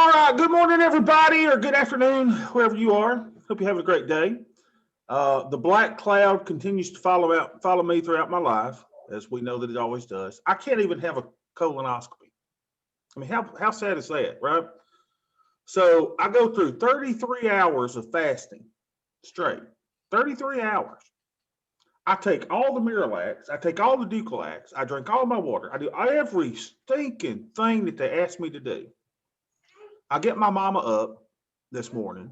All right. Good morning, everybody, or good afternoon, wherever you are. Hope you're having a great day. The black cloud continues to follow me throughout my life, as we know that it always does. I can't even have a colonoscopy. I mean, how sad is that, right? So I go through 33 hours of fasting straight. 33 hours. I take all the Miralax, I take all the Ducalax, I drink all my water, I do every stinking thing that they asked me to do. I get my mama up this morning.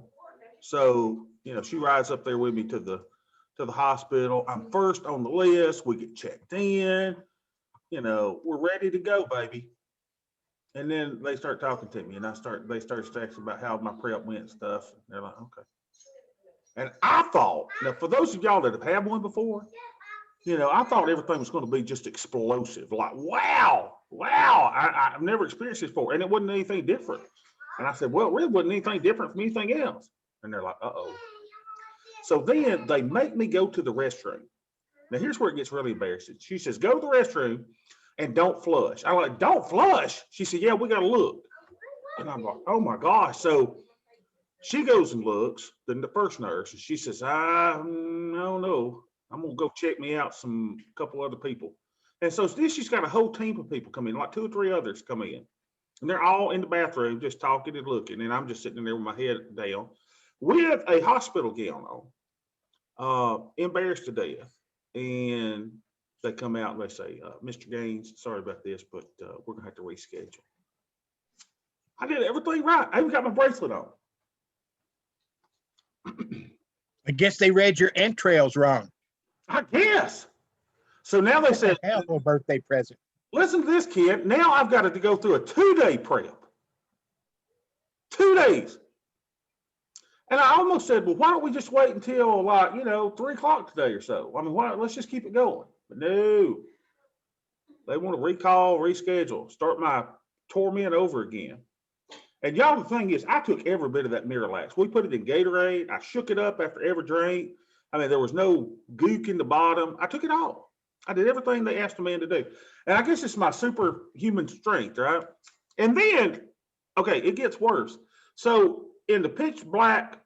So, she rides up there with me to the hospital. I'm first on the list. We get checked in. We're ready to go, baby. And then they start talking to me, and they start texting about how my prep went and stuff. And they're like, okay. And I thought, now for those of y'all that have had one before, I thought everything was going to be just explosive. Like, wow, I've never experienced this before. And it wasn't anything different. And I said, well, it really wasn't anything different from anything else. And they're like, uh-oh. So then they make me go to the restroom. Now, here's where it gets really embarrassing. She says, go to the restroom and don't flush. I'm like, don't flush? She said, yeah, we got to look. And I'm like, oh, my gosh. So she goes and looks, then the first nurse, and she says, I don't know. I'm going to go check me out a couple other people. And so then she's got a whole team of people come in, like 2 or 3 others come in. And they're all in the bathroom just talking and looking. And I'm just sitting there with my head down with a hospital gown on, embarrassed to death. And they come out and they say, Mr. Gaines, sorry about this, but we're going to have to reschedule. I did everything right. I even got my bracelet on. I guess they read your entrails wrong. I guess. So now they said, a birthday present. Listen to this, kid. Now I've got to go through a 2-day prep. 2 days. And I almost said, well, why don't we just wait until 3 o'clock today or so? I mean, let's just keep it going. But no, they want to recall, reschedule, start my torment over again. And y'all, the thing is, I took every bit of that Miralax. We put it in Gatorade. I shook it up after every drink. I mean, there was no gook in the bottom. I took it all. I did everything they asked a man to do. And I guess it's my superhuman strength, right? And then, okay, it gets worse. So in the pitch black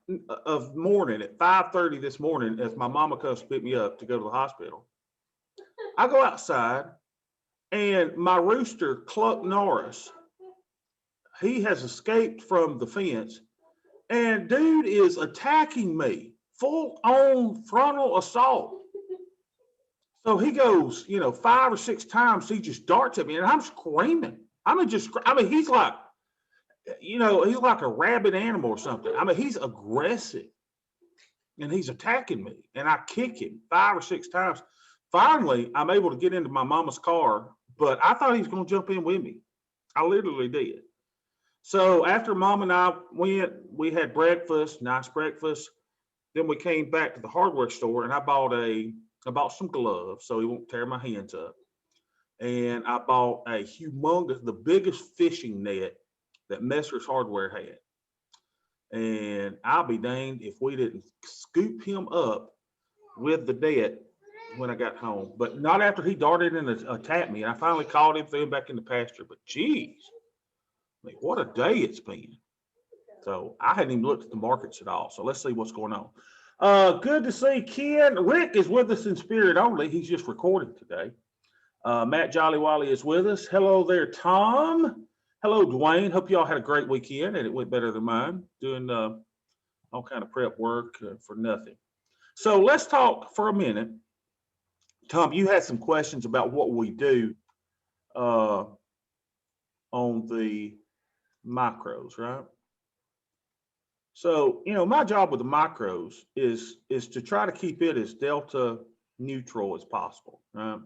of morning at 5:30 this morning, as my mama comes to pick me up to go to the hospital, I go outside and my rooster, Cluck Norris, he has escaped from the fence and dude is attacking me, full on frontal assault. So he goes, 5 or 6 times, he just darts at me and I'm screaming. He's like, he's like a rabid animal or something. I mean, he's aggressive and he's attacking me and I kick him 5 or 6 times. Finally, I'm able to get into my mama's car, but I thought he was going to jump in with me. I literally did. So after mom and I went, we had breakfast, nice breakfast. Then we came back to the hardware store and I bought some gloves so he won't tear my hands up. And I bought the biggest fishing net that Messrs Hardware had. And I'll be danged if we didn't scoop him up with the net when I got home. But not after he darted in and attacked me. And I finally caught him, threw him back in the pasture. But geez, what a day it's been. So I hadn't even looked at the markets at all. So let's see what's going on. Good to see Ken. Rick is with us in spirit only. He's just recording today. Matt Jollywally is with us. Hello there, Tom. Hello, Dwayne. Hope y'all had a great weekend and it went better than mine. Doing all kind of prep work for nothing. So let's talk for a minute. Tom, you had some questions about what we do on the macros, right? So, my job with the macros is to try to keep it as delta neutral as possible, right?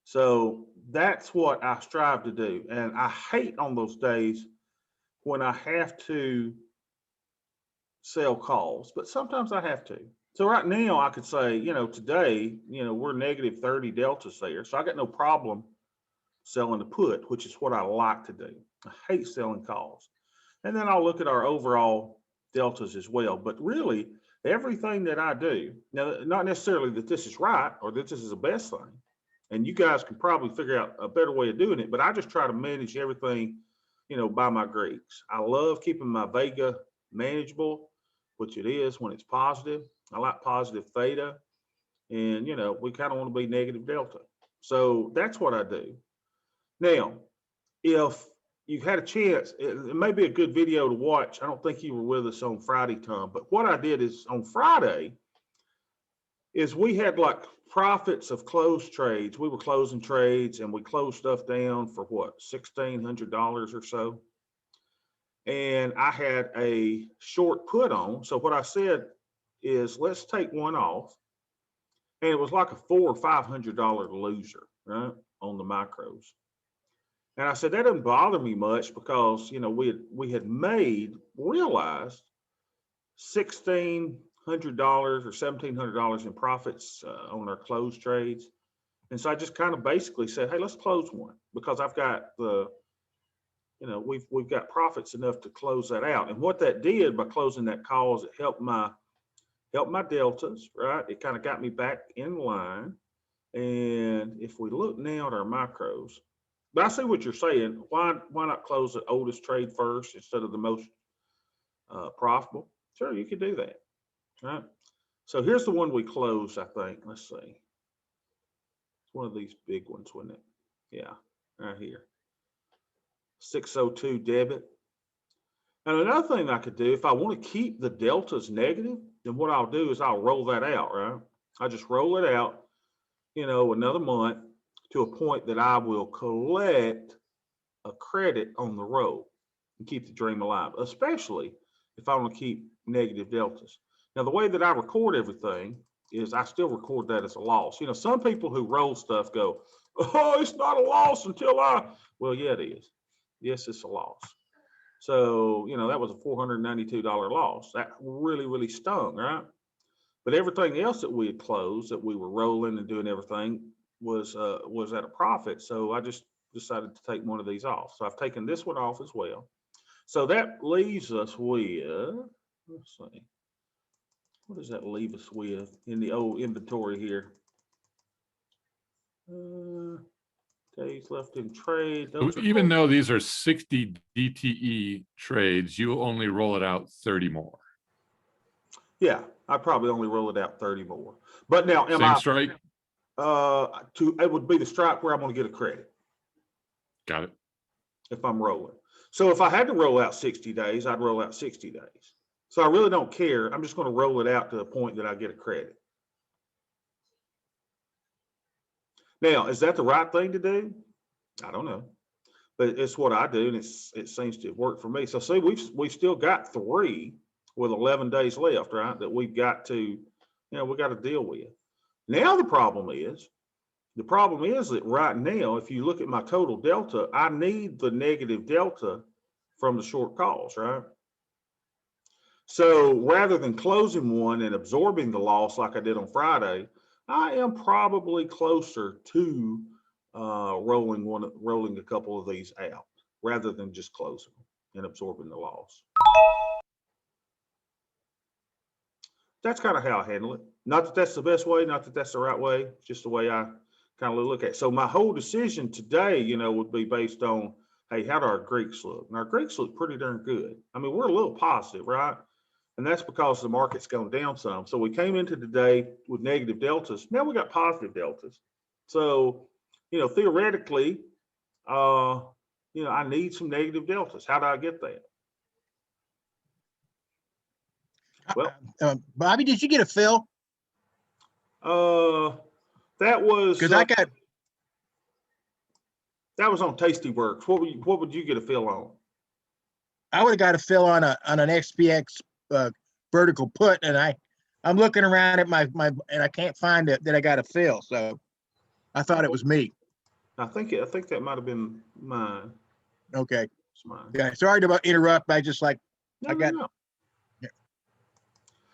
So that's what I strive to do. And I hate on those days when I have to sell calls, but sometimes I have to. So right now I could say, today, we're negative 30 deltas there. So I got no problem selling the put, which is what I like to do. I hate selling calls. And then I'll look at our overall deltas as well. But really, everything that I do, now, not necessarily that this is right or that this is the best thing, and you guys can probably figure out a better way of doing it, but I just try to manage everything, buy my Greeks. I love keeping my Vega manageable, which it is when it's positive. I like positive theta, and we kind of want to be negative delta. So that's what I do. Now, if you had a chance, it may be a good video to watch. I don't think you were with us on Friday, Tom, but what I did is on Friday is we had like profits of closed trades. We were closing trades and we closed stuff down for what, $1,600 or so. And I had a short put on. So what I said is, let's take one off. And it was like a $400 or $500 loser, right, on the micros. And I said, that doesn't bother me much because, we had realized $1,600 or $1,700 in profits on our closed trades. And so I just kind of basically said, hey, let's close one, because I've got we've got profits enough to close that out. And what that did by closing that call is it helped my deltas, right? It kind of got me back in line. And if we look now at our micros, but I see what you're saying. Why not close the oldest trade first instead of the most profitable? Sure, you could do that, right? So here's the one we closed, I think. Let's see. It's one of these big ones, wasn't it? Yeah, right here. 602 debit. And another thing I could do, if I want to keep the deltas negative, then what I'll do is I'll roll that out, right? I just roll it out, another month to a point that I will collect a credit on the roll and keep the dream alive, especially if I want to keep negative deltas. Now, the way that I record everything is I still record that as a loss. Some people who roll stuff go, oh, it's not a loss until well, yeah, it is. Yes, it's a loss. So, that was a $492 loss. That really, really stung, right? But everything else that we had closed, that we were rolling and doing everything, was at a profit. So I just decided to take one of these off. So I've taken this one off as well. So that leaves us with, let's see, what does that leave us with in the old inventory here? Days left in trade. Even though these are 60 DTE trades, you only roll it out 30 more. Yeah, I probably only roll it out 30 more. But now, Same strike? It would be the strike where I'm going to get a credit. Got it. If I'm rolling. So if I had to roll out 60 days, I'd roll out 60 days. So I really don't care. I'm just going to roll it out to the point that I get a credit. Now, is that the right thing to do? I don't know, but it's what I do, and it seems to work for me. So see, we've still got 3 with 11 days left, right? That we've got to, we got to deal with. Now the problem is that right now, if you look at my total delta, I need the negative delta from the short calls, right? So rather than closing one and absorbing the loss like I did on Friday, I am probably closer to rolling a couple of these out rather than just closing them and absorbing the loss. That's kind of how I handle it. Not that that's the best way, not that that's the right way, just the way I kind of look at it. So my whole decision today, would be based on, hey, how do our Greeks look? And our Greeks look pretty darn good. I mean, we're a little positive, right? And that's because the market's gone down some. So we came into today with negative deltas. Now we got positive deltas. So, theoretically, I need some negative deltas. How do I get that? Well, Bobby, did you get a fill? That was Because that was on Tastyworks. What would you get a fill on? I would have got a fill on an SPX vertical put, and I'm looking around at my and I can't find it that I got a fill. So I thought it was me. I think that might have been mine. Okay. It's mine. Yeah. Sorry to interrupt. I just like No. Yeah.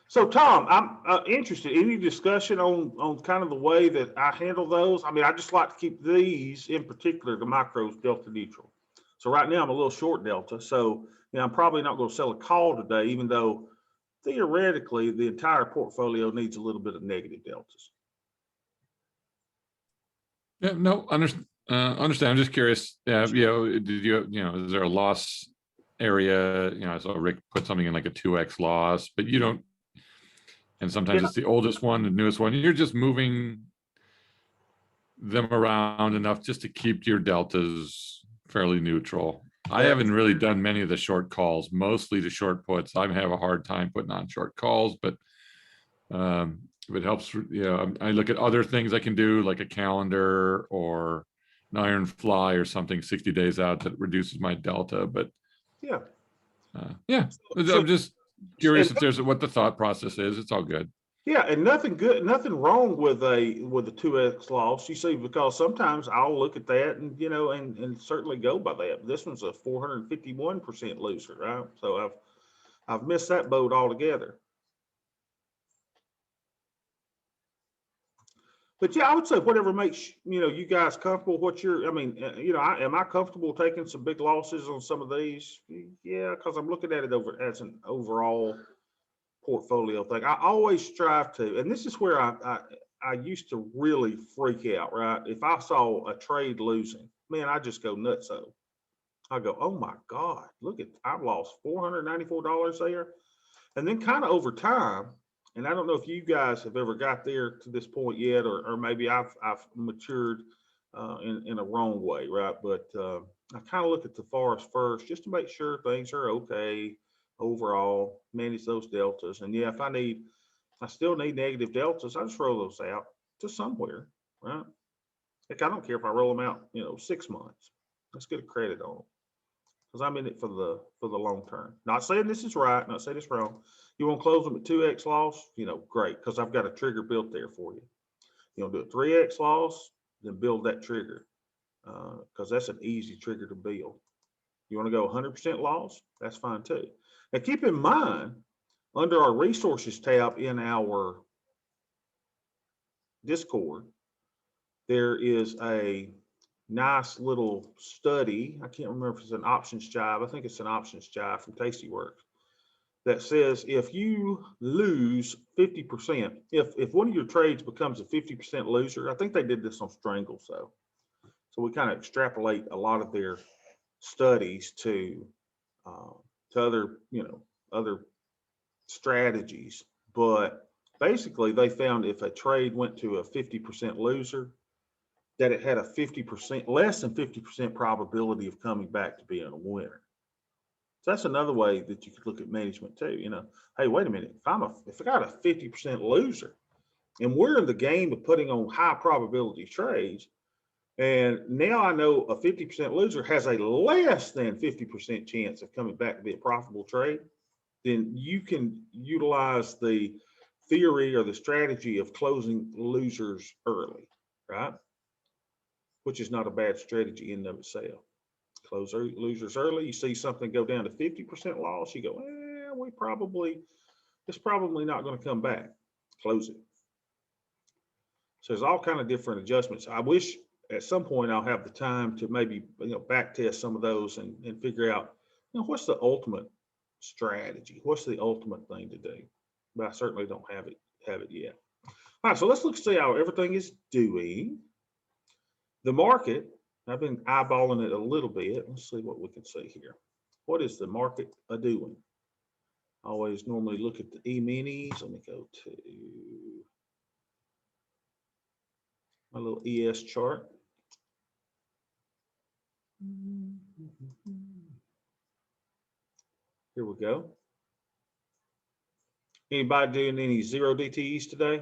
So Tom, I'm interested. Any discussion on kind of the way that I handle those? I mean, I just like to keep these in particular, the micros, delta neutral. So right now I'm a little short delta. So I'm probably not going to sell a call today, even though theoretically the entire portfolio needs a little bit of negative deltas. Yeah, no, Understand. I'm just curious. Did is there a loss area? I saw Rick put something in like a 2x loss, but you don't. And sometimes Yeah. it's the oldest one, the newest one. You're just moving them around enough just to keep your deltas fairly neutral. I haven't really done many of the short calls, mostly the short puts. I have a hard time putting on short calls, but if it helps, I look at other things I can do, like a calendar or an iron fly or something 60 days out that reduces my delta. But Yeah. I'm just curious if there's what the thought process is. It's all good. Yeah, and nothing wrong with a 2x loss. You see, because sometimes I'll look at that and and certainly go by that. This one's a 451% loser, right? So I've missed that boat altogether. But yeah, I would say whatever makes you guys comfortable. Am I comfortable taking some big losses on some of these? Yeah, because I'm looking at it as an overall portfolio thing. I always strive to, and this is where I used to really freak out, right? If I saw a trade losing, man, I just go nutso. I go, oh my God, I've lost $494 there. And then kind of over time, and I don't know if you guys have ever got there to this point yet, or maybe I've matured in a wrong way, right? But I kind of look at the forest first just to make sure things are okay overall, manage those deltas. And yeah, if I still need negative deltas, I just roll those out to somewhere, right? Heck, I don't care if I roll them out, 6 months. Let's get a credit on them because I'm in it for the long term. Not saying this is right, not saying it's wrong. You want to close them at 2x loss, great, because I've got a trigger built there for you. You want to do a 3x loss, then build that trigger because that's an easy trigger to build. You want to go 100% loss? That's fine too. Now, keep in mind, under our resources tab in our Discord, there is a nice little study. I can't remember if it's an options jive. I think it's an options jive from Tastyworks that says if you lose 50%, if one of your trades becomes a 50% loser, I think they did this on Strangle. So we kind of extrapolate a lot of their studies to other other strategies, but basically they found if a trade went to a 50% loser, that it had a 50% less than 50% probability of coming back to being a winner. So that's another way that you could look at management too. Hey, wait a minute, if I got a 50% loser and we're in the game of putting on high probability trades, and now I know a 50% loser has a less than 50% chance of coming back to be a profitable trade, then you can utilize the theory or the strategy of closing losers early, right? Which is not a bad strategy in and of itself. Close losers early. You see something go down to 50% loss, you go, it's probably not going to come back. Close it. So there's all kind of different adjustments. I wish at some point I'll have the time to maybe back test some of those and figure out what's the ultimate strategy, what's the ultimate thing to do. But I certainly don't have it yet. All right, so let's see how everything is doing. The market, I've been eyeballing it a little bit. Let's see what we can see here. What is the market doing? I always normally look at the E-minis. Let me go to my little ES chart. Here we go. Anybody doing any 0 DTEs today?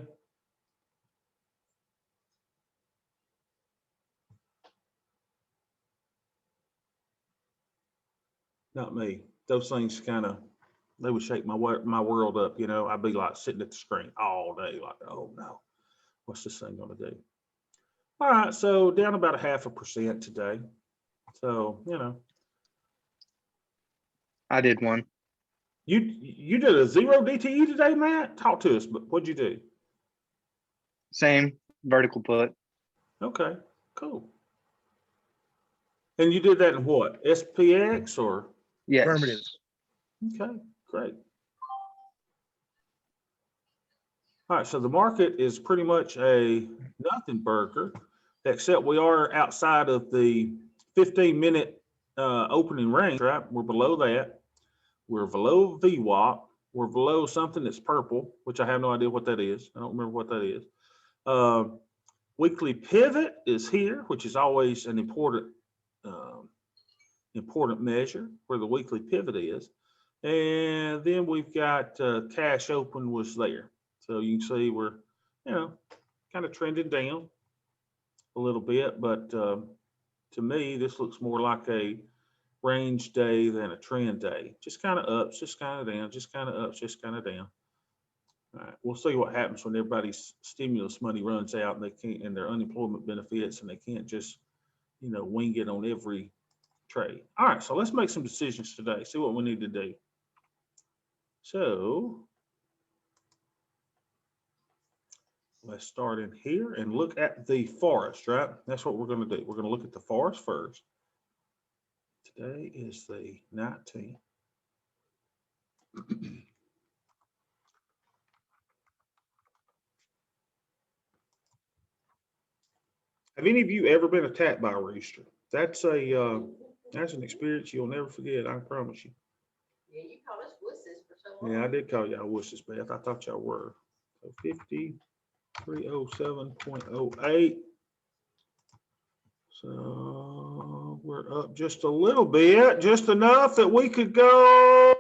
Not me. Those things they would shake my world up. I'd be like sitting at the screen all day like, oh no, what's this thing going to do? All right, so down about 0.5% today. So, I did one. You did a 0 DTE today, Matt? Talk to us, but what'd you do? Same vertical put. Okay, cool. And you did that in what? SPX or? Yes. Affirmative. Okay, great. All right, so the market is pretty much a nothing burger. except we are outside of the 15-minute opening range, right? We're below that. We're below VWAP. We're below something that's purple, which I have no idea what that is. I don't remember what that is. Weekly pivot is here, which is always an important measure where the weekly pivot is. And then we've got cash open was there. So you can see we're, kind of trending down a little bit, but to me, this looks more like a range day than a trend day. Just kind of ups, just kind of down, just kind of ups, just kind of down. All right, we'll see what happens when everybody's stimulus money runs out and they can't, and their unemployment benefits, and they can't just, wing it on every trade. All right, so let's make some decisions today. See what we need to do. So let's start in here and look at the forest, right? That's what we're going to do. We're going to look at the forest first. Today is the 19th. Have any of you ever been attacked by a rooster? That's an experience you'll never forget, I promise you. Yeah, you called us wusses for so long. Yeah, I did call y'all wusses, Beth. I thought y'all were. So 5307.08. So we're up just a little bit, just enough that we could go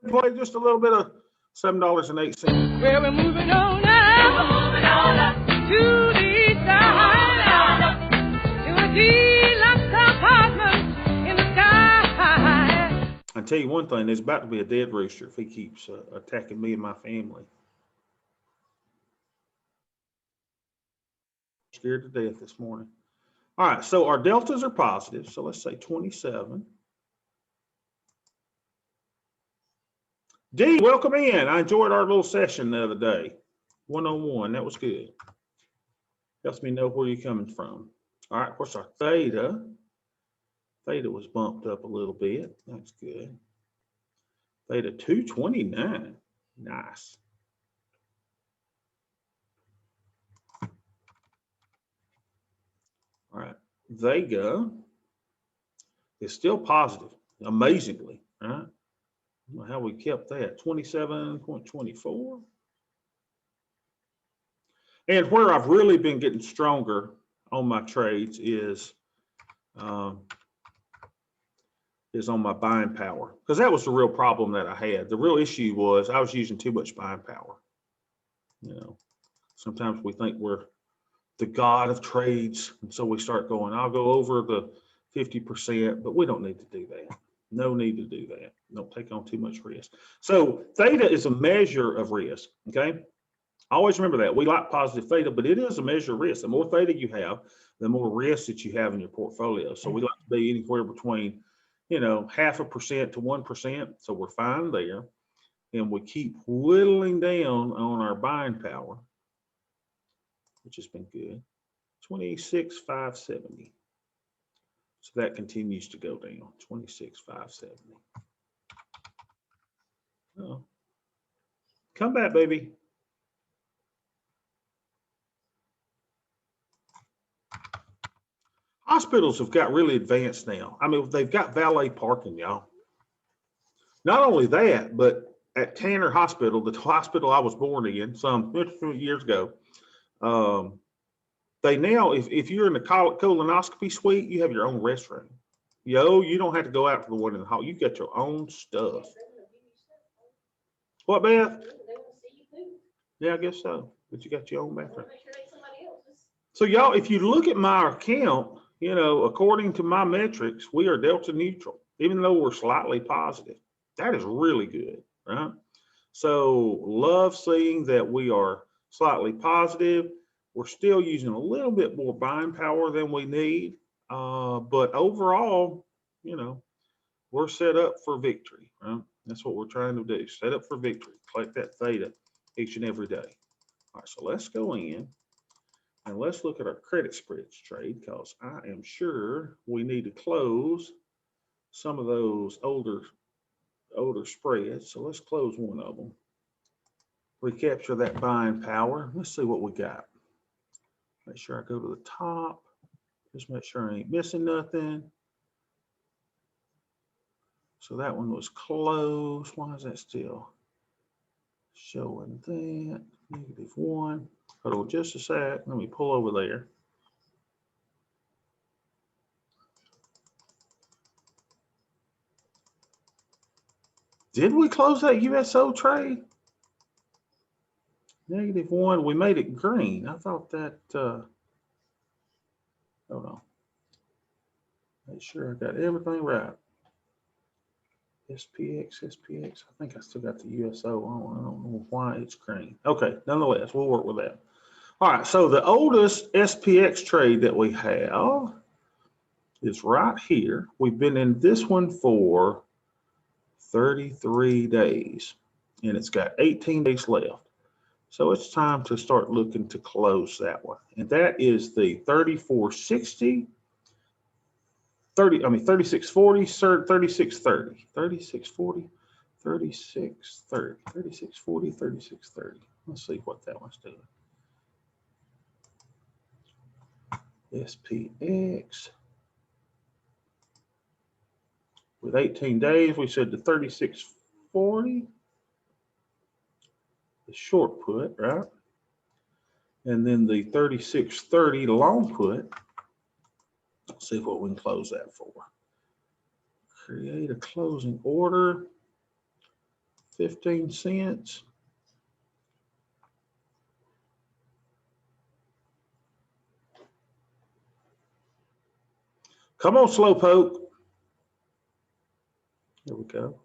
play just a little bit of $7.08. Well, we're moving on now to the east side, to a deluxe apartment in the sky. I tell you one thing, there's about to be a dead rooster if he keeps attacking me and my family. Scared to death this morning. All right, so our deltas are positive. So let's say 27. D, welcome in. I enjoyed our little session the other day. One-on-one, that was good. Helps me know where you're coming from. All right, what's our theta? Theta was bumped up a little bit. That's good. Theta 229. Nice. All right, Vega is still positive, amazingly, right? I don't know how we kept that, 27.24. And where I've really been getting stronger on my trades is on my buying power, because that was the real problem that I had. The real issue was I was using too much buying power. Sometimes we think we're the god of trades, and so we start going, I'll go over the 50%, but we don't need to do that. No need to do that. Don't take on too much risk. So theta is a measure of risk, okay? Always remember that. We like positive theta, but it is a measure of risk. The more theta you have, the more risk that you have in your portfolio. So we like to be anywhere between, 0.5% to 1%. So we're fine there. And we keep whittling down on our buying power, which has been good. 26,570. So that continues to go down. 26,570. Oh. Come back, baby. Hospitals have got really advanced now. I mean, they've got valet parking, y'all. Not only that, but at Tanner Hospital, the hospital I was born in some years ago, they now, if you're in the colonoscopy suite, you have your own restroom. You don't have to go out to the one in the hall. You got your own stuff. What, Beth? They want to see you poop. Yeah, I guess so. But you got your own They want bathroom. to make sure it's somebody else's. So y'all, if you look at my account, according to my metrics, we are delta neutral, even though we're slightly positive. That is really good, right? So love seeing that we are slightly positive. We're still using a little bit more buying power than we need. But overall, we're set up for victory, right? That's what we're trying to do. Set up for victory. Collect that theta each and every day. All right, so let's go in and let's look at our credit spreads trade, because I am sure we need to close some of those older spreads. So let's close one of them. Recapture that buying power. Let's see what we got. Make sure I go to the top. Just make sure I ain't missing nothing. So that one was closed. Why is that still showing that? -1. Hold on just a sec. Let me pull over there. Did we close that USO trade? -1. We made it green. I thought that, hold on. Make sure I got everything right. SPX. I think I still got the USO on. I don't know why it's green. Okay, nonetheless, we'll work with that. All right, so the oldest SPX trade that we have is right here. We've been in this one for 33 days, and it's got 18 days left. So it's time to start looking to close that one. And that is the 3460. 3640, 3630, 3640, 3630, 3640, 3630. Let's see what that one's doing. SPX. With 18 days, we said the 3640, the short put, right? And then the 3630, the long put. Let's see what we can close that for. Create a closing order, 15 cents. Come on, Slowpoke. There we go.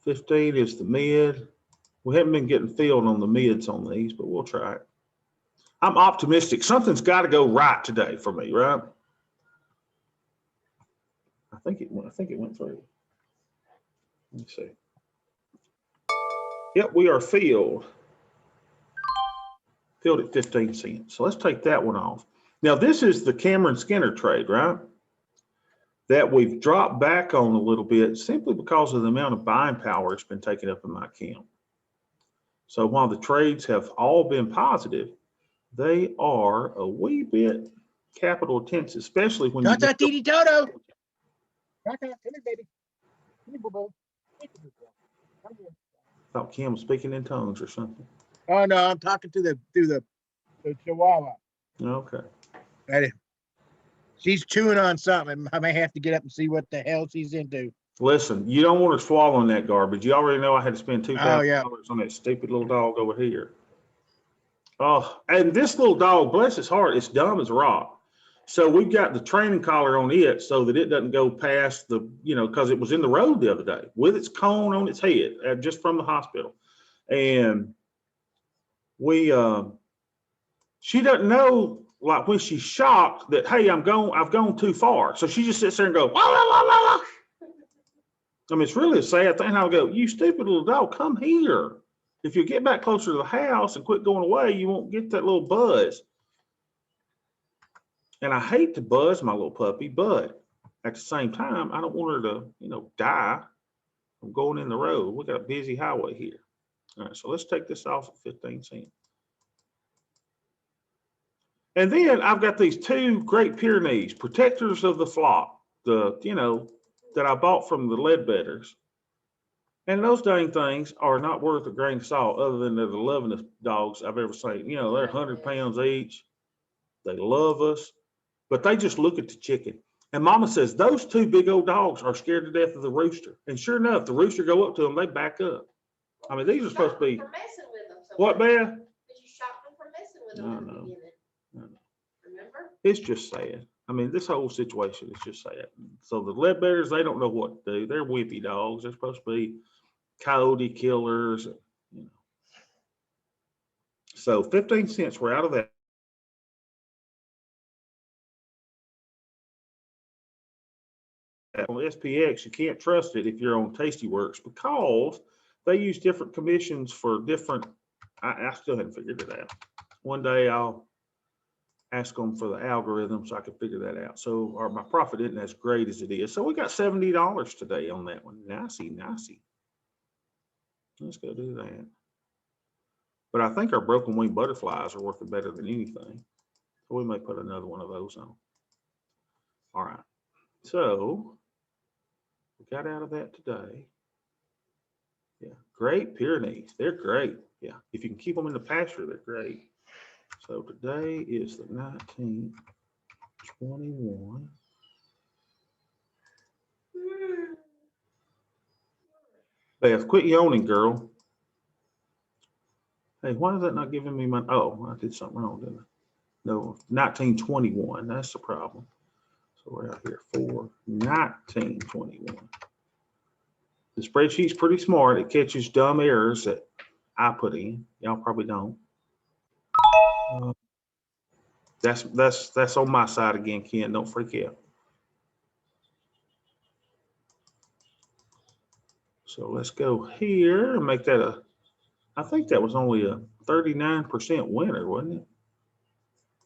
15 is the mid. We haven't been getting filled on the mids on these, but we'll try it. I'm optimistic. Something's got to go right today for me, right? I think it went through. Let me see. Yep, we are filled. Filled at 15 cents. So let's take that one off. Now this is the Cameron Skinner trade, right? That we've dropped back on a little bit simply because of the amount of buying power it's been taken up in my account. So while the trades have all been positive, they are a wee bit capital intensive, especially when Got that Didi Toto. Come here, baby. Come here, boo-boo. Come here. thought Kim was speaking in tongues or something. Oh no, I'm talking to the Chihuahua. Okay. She's chewing on something. I may have to get up and see what the hell she's into. Listen, you don't want her swallowing that garbage. You already know I had to spend $2,000 on that stupid little dog over here. Oh, and this little dog, bless his heart, it's dumb as a rock. So we've got the training collar on it so that it doesn't go past the, because it was in the road the other day with its cone on its head just from the hospital. And she doesn't know, like when she's shocked that, hey, I've gone too far. So she just sits there and goes, wah, wah, wah, wah, wah. I mean, it's really a sad thing. I'll go, you stupid little dog, come here. If you get back closer to the house and quit going away, you won't get that little buzz. And I hate to buzz my little puppy, but at the same time, I don't want her to, die from going in the road. We got a busy highway here. All right, so let's take this off at 15 cents. And then I've got these two Great Pyrenees, protectors of the flock, that I bought from the Leadbetters. And those dang things are not worth a grain of salt other than they're the lovingest dogs I've ever seen. They're 100 pounds each. They love us, but they just look at the chicken. And Mama says, those two big old dogs are scared to death of the rooster. And sure enough, the rooster go up to them, they back up. I mean, these are supposed to be. For messing with them so What, much. Beth? But you shocked them for messing with them I in the know. beginning. I know. Remember? It's just sad. I mean, this whole situation is just sad. So the Leadbetters, they don't know what to do. They're whippy dogs. They're supposed to be coyote killers. So 15 cents, we're out of that. On SPX, you can't trust it if you're on Tastyworks because they use different commissions for different. I still haven't figured it out. One day I'll ask them for the algorithm so I can figure that out. So, or my profit isn't as great as it is. So we got $70 today on that one. Nicey. Let's go do that. But I think our broken wing butterflies are worth it better than anything. So we may put another one of those on. All right. So we got out of that today. Yeah, Great Pyrenees. They're great. Yeah, if you can keep them in the pasture, they're great. So today is the 19th, 21. Beth, quit yawning, girl. Hey, why is that not giving me my, oh, I did something wrong, didn't I? No, 1921, that's the problem. So we're out here for 1921. The spreadsheet's pretty smart. It catches dumb errors that I put in. Y'all probably don't. That's on my side again, Ken. Don't freak out. So let's go here and make that a, I think that was only a 39% winner, wasn't it?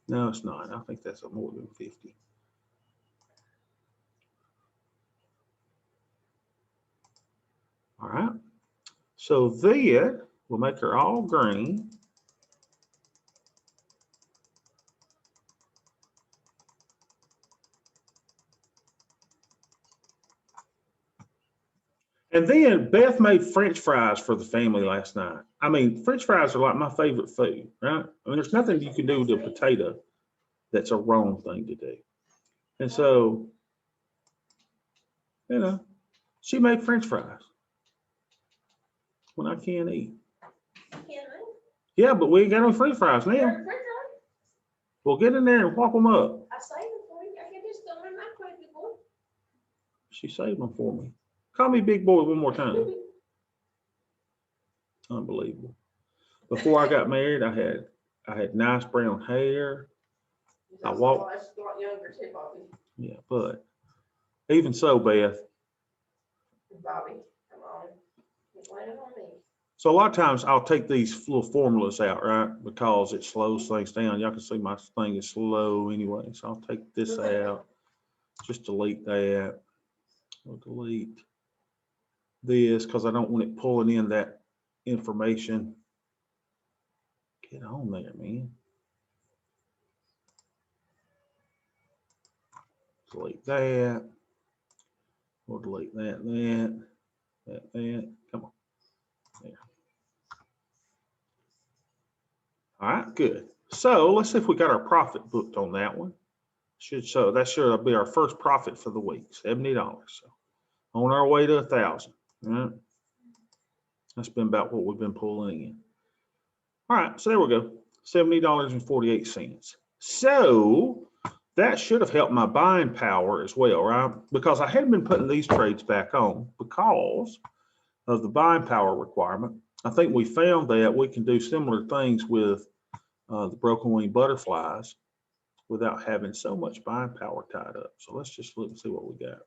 No, it's not. I think that's a more than 50. All right. So then we'll make her all green. And then Beth made French fries for the family last night. I mean, French fries are like my favorite food, right? I mean, there's nothing you can do with a potato that's a wrong thing to do. And so, you know, she made French fries when I can't eat. Can't I? Yeah, but we ain't got no French fries now. You're a printer. Well, get in there and whop them up. I saved them for you. I can just throw them in my microwave, big boy. She saved them for me. Call me big boy one more time. Unbelievable. Before I got married, I had nice brown hair. I walk- That's a lot younger too, Bobby. Yeah, but even so, Beth. Bobby, come on. Quit laying on me. So a lot of times I'll take these little formulas out, right? Because it slows things down. Y'all can see my thing is slow anyway. So I'll take this out. Just delete that. I'll delete this because I don't want it pulling in that information. Get on there, man. Delete that. We'll delete that. Come on. There. All right, good. So let's see if we got our profit booked on that one. Should show that should be our first profit for the week, $70. So on our way to 1,000. Right? That's been about what we've been pulling in. All right, so there we go, $70.48. So that should have helped my buying power as well, right? Because I hadn't been putting these trades back on because of the buying power requirement. I think we found that we can do similar things with the broken wing butterflies without having so much buying power tied up. So let's just look and see what we got.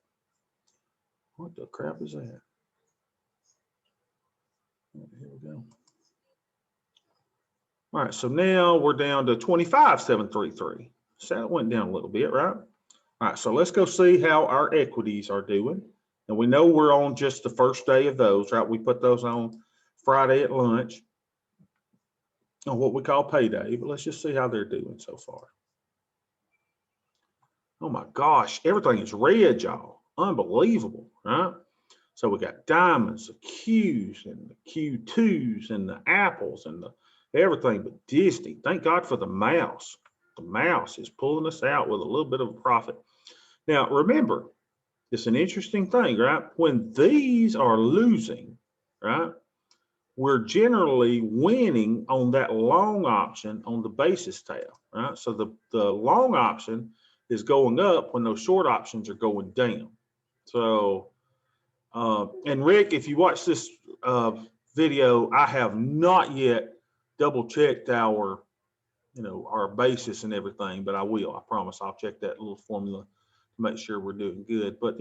What the crap is that? Here we go. All right, so now we're down to 25,733. So that went down a little bit, right? All right, so let's go see how our equities are doing. And we know we're on just the first day of those, right? We put those on Friday at lunch on what we call payday, but let's just see how they're doing so far. Oh my gosh, everything is red, y'all. Unbelievable, right? So we got diamonds, the Qs and the Q2s and the apples and the everything but Disney. Thank God for the mouse. The mouse is pulling us out with a little bit of a profit. Now, remember, it's an interesting thing, right? When these are losing, right, we're generally winning on that long option on the basis tail, right? So the long option is going up when those short options are going down. So, and Rick, if you watch this video, I have not yet double checked our, our basis and everything, but I will, I promise I'll check that little formula to make sure we're doing good. But,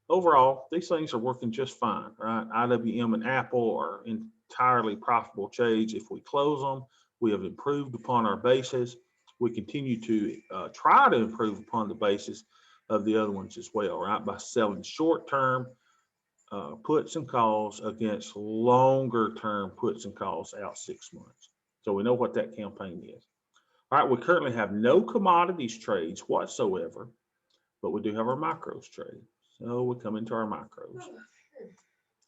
overall, these things are working just fine, right? IWM and Apple are entirely profitable trades. If we close them, we have improved upon our basis. We continue to try to improve upon the basis of the other ones as well, right? By selling short-term puts and calls against longer-term puts and calls out 6 months. So we know what that campaign is. All right, we currently have no commodities trades whatsoever, but we do have our micros trade. So we come into our micros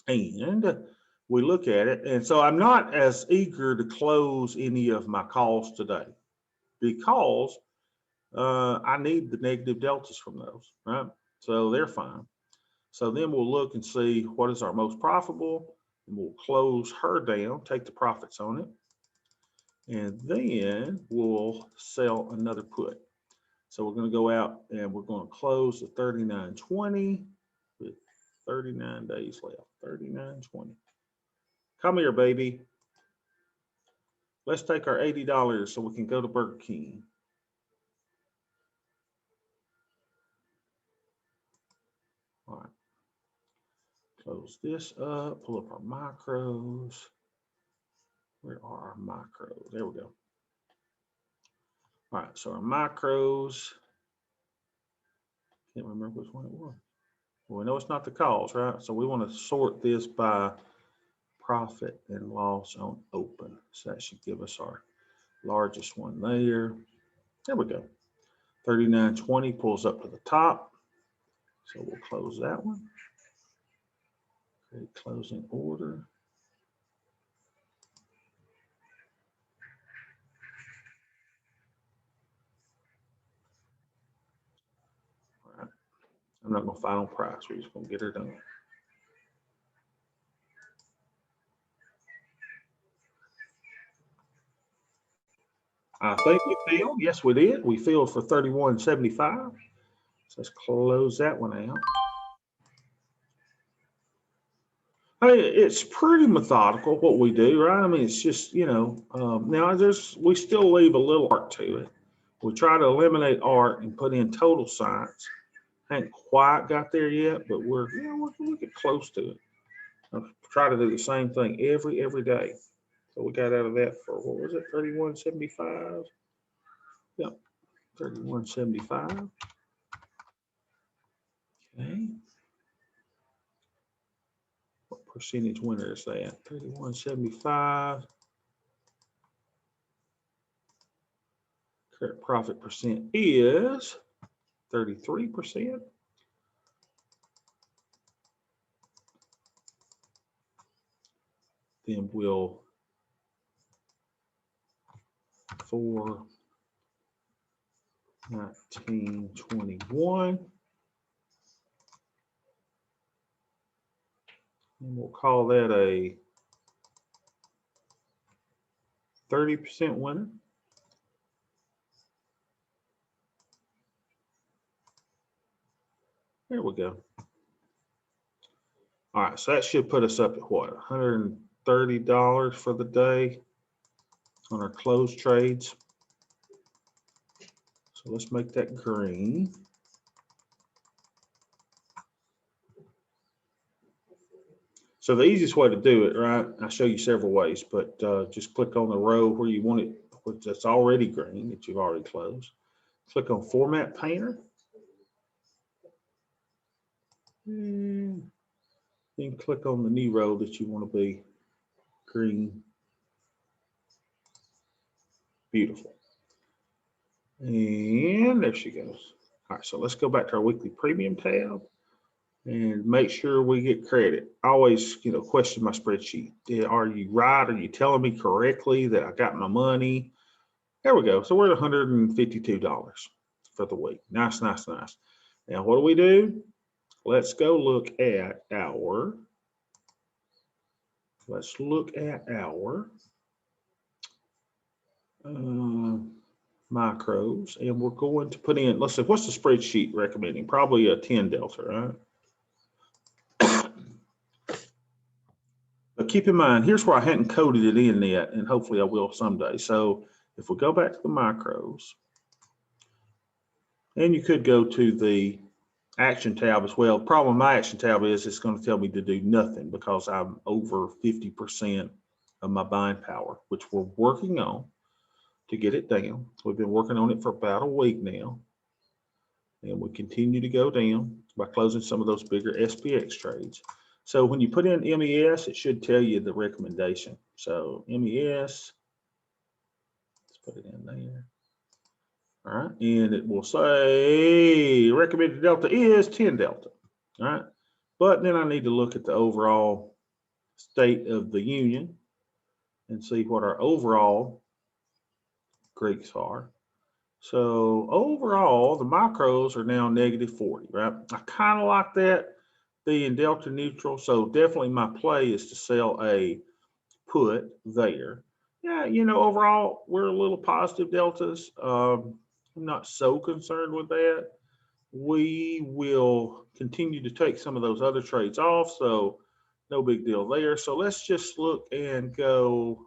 and we look at it. And so I'm not as eager to close any of my calls today because I need the negative deltas from those, right? So they're fine. So then we'll look and see what is our most profitable, and we'll close her down, take the profits on it, and then we'll sell another put. So we're going to go out and we're going to close the 39.20 with 39 days left. 39.20. Come here, baby. Let's take our $80 so we can go to Burger King. All right. Close this up, pull up our macros. Where are our macros? There we go. All right, so our macros. Can't remember which one it was. Well, we know it's not the calls, right? So we want to sort this by profit and loss on open. So that should give us our largest one there. There we go. 39.20 pulls up to the top. So we'll close that one. Create closing order. All right. I'm not going to final price. We're just going to get her done. I think we filled. Yes, we did. We filled for 31.75. So let's close that one out. I mean, it's pretty methodical what we do, right? I mean, it's just, you know, now we still leave a little art to it. We try to eliminate art and put in total science. Ain't quite got there yet, but we're get close to it. I try to do the same thing every day. So we got out of that for, what was it, 31.75? Yep, 31.75. Okay. What percentage winner is that? 31.75. Current profit percent is 33%. Then we'll 4/19/21. And we'll call that a 30% winner. There we go. All right, so that should put us up at what, $130 for the day on our closed trades. So let's make that green. So the easiest way to do it, right? I'll show you several ways, but just click on the row where you want it, which that's already green that you've already closed. Click on Format Painter. And then click on the new row that you want to be green. Beautiful. And there she goes. All right, so let's go back to our weekly premium tab and make sure we get credit. I always, question my spreadsheet. Are you right? Are you telling me correctly that I got my money? There we go. So we're at $152 for the week. Nice, nice, nice. Now, what do? Let's go look at our, macros, and we're going to put in, let's see, what's the spreadsheet recommending? Probably a 10 delta, right? But keep in mind, here's where I hadn't coded it in yet, and hopefully I will someday. So if we go back to the macros, and you could go to the action tab as well. The problem with my action tab is it's going to tell me to do nothing because I'm over 50% of my buying power, which we're working on to get it down. We've been working on it for about a week now, and we continue to go down by closing some of those bigger SPX trades. So when you put in MES, it should tell you the recommendation. So MES, let's put it in there. All right, and it will say recommended delta is 10 delta. All right, but then I need to look at the overall state of the union and see what our overall Greeks are. So overall, the micros are now -40, right? I kind of like that being delta neutral. So definitely my play is to sell a put there. Yeah, overall, we're a little positive deltas. I'm not so concerned with that. We will continue to take some of those other trades off. So no big deal there. So let's just look and go,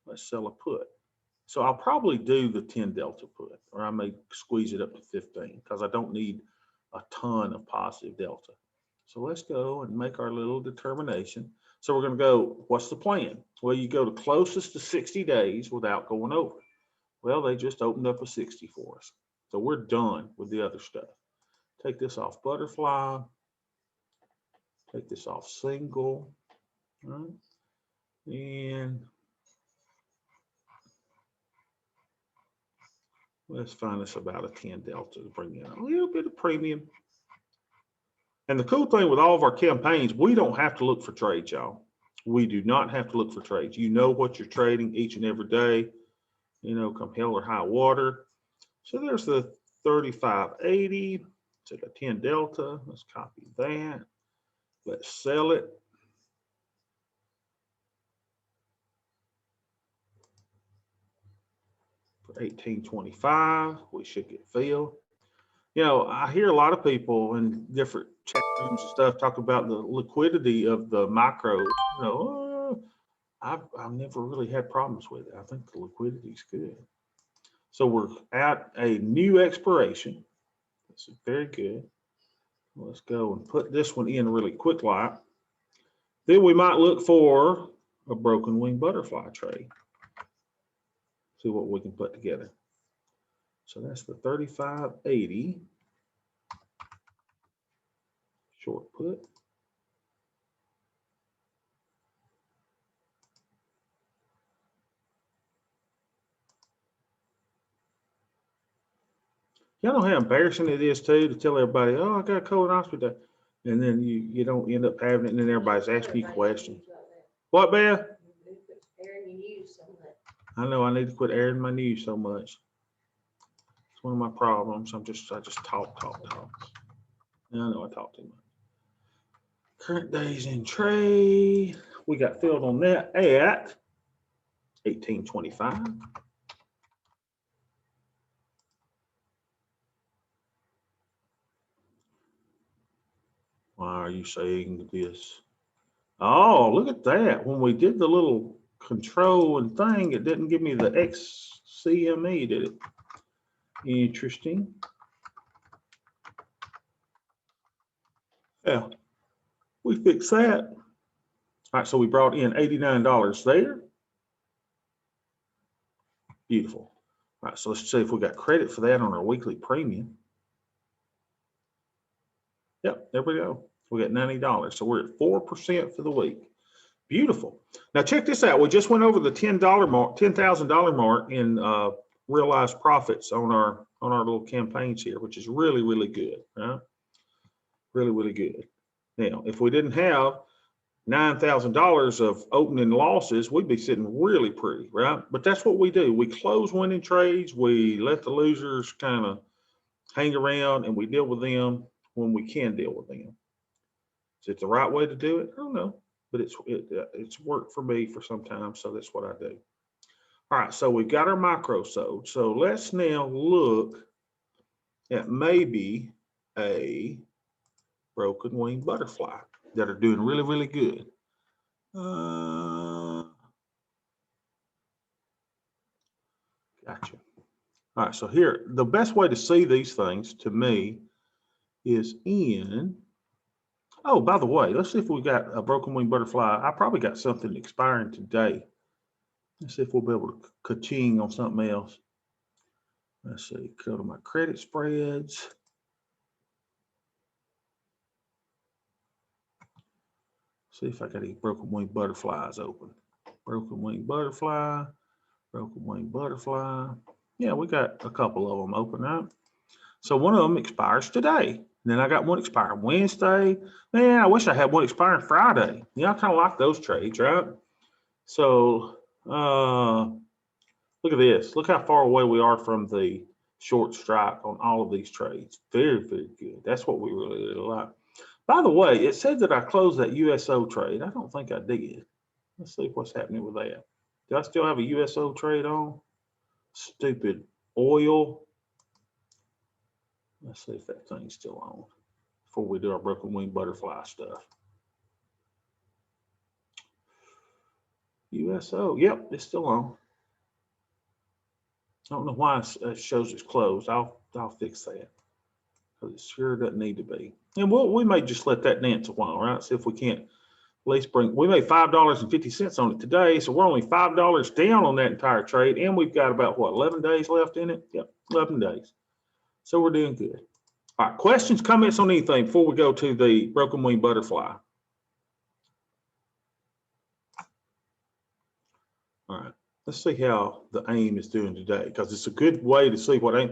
let's sell a put. So I'll probably do the 10 delta put, or I may squeeze it up to 15 because I don't need a ton of positive delta. So let's go and make our little determination. So we're going to go, what's the plan? Well, you go to closest to 60 days without going over. Well, they just opened up a 60 for us. So we're done with the other stuff. Take this off butterfly. Take this off single. Right? And let's find us about a 10 delta to bring in a little bit of premium. And the cool thing with all of our campaigns, we don't have to look for trades, y'all. We do not have to look for trades. You know what you're trading each and every day, come hell or high water. So there's the 35.80. Take a 10 delta. Let's copy that. Let's sell it. For 18.25. We should get filled. I hear a lot of people in different chat rooms and stuff talk about the liquidity of the micros. I've never really had problems with it. I think the liquidity is good. So we're at a new expiration. This is very good. Let's go and put this one in really quick like. Then we might look for a broken wing butterfly trade. See what we can put together. So that's the 35.80 short put. Y'all know how embarrassing it is too to tell everybody, oh, I got a colonoscopy day. And then you don't end up having it, and then everybody's asking you questions. What, Beth? Airing your news so much. I know I need to quit airing my news so much. It's one of my problems. I just talk. I know I talk too much. Current days in trade. We got filled on that at 18.25. Why are you saying this? Oh, look at that. When we did the little control and thing, it didn't give me the XCME, did it? Interesting. Yeah, we fixed that. All right, so we brought in $89 there. Beautiful. All right, so let's see if we got credit for that on our weekly premium. Yep, there we go. We got $90. So we're at 4% for the week. Beautiful. Now check this out. We just went over the $10 mark, $10,000 mark in realized profits on our little campaigns here, which is really, really good. Right? Really, really good. Now, if we didn't have $9,000 of opening losses, we'd be sitting really pretty, right? But that's what we do. We close winning trades. We let the losers kind of hang around, and we deal with them when we can deal with them. Is it the right way to do it? I don't know, but it's worked for me for some time, so that's what I do. All right, so we've got our micro sold. So let's now look at maybe a broken wing butterfly that are doing really, really good. Gotcha. All right, so here, the best way to see these things to me is in, oh, by the way, let's see if we got a broken wing butterfly. I probably got something expiring today. Let's see if we'll be able to ka-ching on something else. Let's see, go to my credit spreads. See if I got any broken wing butterflies open. Broken wing butterfly, broken wing butterfly. Yeah, we got a couple of them open up. So one of them expires today. And then I got one expiring Wednesday. Man, I wish I had one expiring Friday. Yeah, I kind of like those trades, right? So look at this. Look how far away we are from the short strike on all of these trades. Very, very good. That's what we really, really like. By the way, it said that I closed that USO trade. I don't think I did. Let's see what's happening with that. Do I still have a USO trade on? Stupid oil. Let's see if that thing's still on before we do our broken wing butterfly stuff. USO, yep, it's still on. I don't know why it shows it's closed. I'll fix that because it sure doesn't need to be. And we may just let that dance a while, right? See if we can't at least bring. We made $5.50 on it today, so we're only $5 down on that entire trade, and we've got about what 11 days left in it. Yep, 11 days. So we're doing good. All right, questions, comments on anything before we go to the broken wing butterfly? All right, let's see how the AIM is doing today because it's a good way to see what AIM.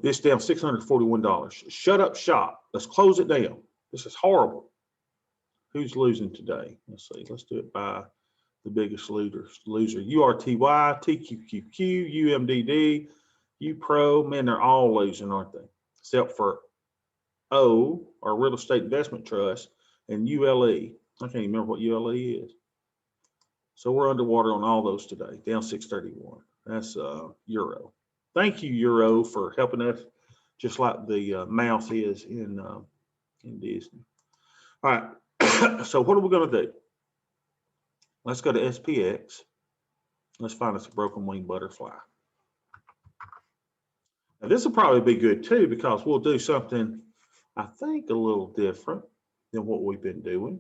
It's down $641. Shut up shop. Let's close it down. This is horrible. Who's losing today? Let's see. Let's do it by the biggest loser. URTY, TQQQ, UMDD, UPRO. Man, they're all losing, aren't they? Except for O, our Real Estate Investment Trust, and ULE. I can't even remember what ULE is. So we're underwater on all those today, down 631. That's Euro. Thank you, Euro, for helping us, just like the mouse is in Disney. All right, so what are we going to do? Let's go to SPX. Let's find us a broken wing butterfly. Now, this will probably be good too because we'll do something, I think, a little different than what we've been doing.